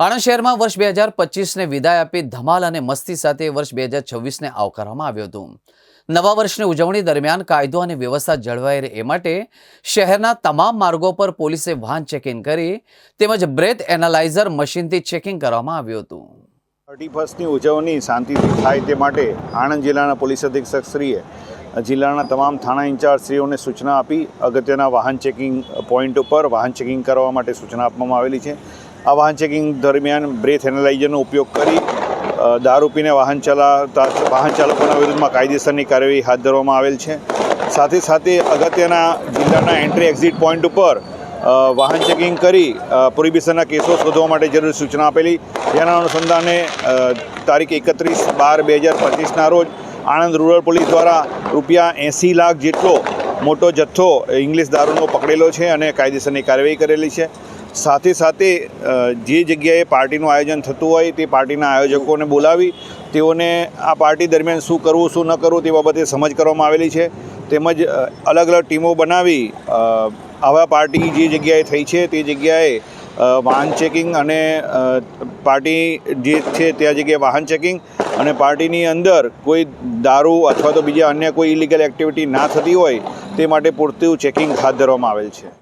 આણંદ શહેરમાં વર્ષ 2025ને વિદાય આપી ધમાલ અને મસ્તી સાથે વર્ષ 2026ને આવકારવામાં આવ્યું હતું। નવા વર્ષની ઉજવણી દરમિયાન કાયદો અને વ્યવસ્થા જળવાઈ રહે એ માટે શહેરના તમામ માર્ગો પર પોલીસે વાહન ચેકિંગ કરી તેમજ બ્રેથ એનાલાઇઝર મશીનથી ચેકિંગ કરવામાં આવ્યું હતું। 31ની ઉજવણી શાંતિથી થાય તે માટે આણંદ જિલ્લાના પોલીસ અધિક્ષક શ્રીએ જિલ્લાના તમામ થાણા ઇન્ચાર્જશ્રીઓને સૂચના આપી અગત્યના વાહન ચેકિંગ પોઈન્ટ ઉપર વાહન ચેકિંગ કરવા માટે સૂચના આપવામાં આવેલી છે। આ વાહન ચેકિંગ દરમિયાન બ્રેથ એનાલાઇઝરનો ઉપયોગ કરી દારૂ પીને વાહન ચાલકોના વિરુદ્ધમાં કાયદેસરની કાર્યવાહી હાથ ધરવામાં આવેલ છે। સાથે સાથે અગત્યના જિલ્લાના એન્ટ્રી એક્ઝિટ પોઈન્ટ ઉપર વાહન ચેકિંગ કરી પ્રોહિબિશનના કેસો શોધવા માટે જરૂરી સૂચના આપેલી। જેના અનુસંધાને તારીખ 31/12/2025ના રોજ આણંદ રૂરલ પોલીસ દ્વારા ₹80 લાખ જેટલો મોટો જથ્થો ઇંગ્લિશ દારૂનો પકડેલો છે અને કાયદેસરની કાર્યવાહી કરેલી છે। સાથે સાથે જે જગ્યાએ પાર્ટીનું આયોજન થતું હોય તે પાર્ટીના આયોજકોને બોલાવી તેઓને આ પાર્ટી દરમિયાન શું કરવું શું ન કરવું તે બાબતે સમજ કરવામાં આવેલી છે। તેમજ અલગ અલગ ટીમો બનાવી આવા પાર્ટી જે જગ્યાએ થઈ છે તે જગ્યાએ વાહન ચેકિંગ અને પાર્ટી જે છે ત્યાં જગ્યાએ વાહન ચેકિંગ અને પાર્ટીની અંદર કોઈ દારૂ અથવા તો બીજા અન્ય કોઈ ઇલીગલ એક્ટિવિટી ના થતી હોય તે માટે પૂરતું ચેકિંગ હાથ ધરવામાં આવેલ છે।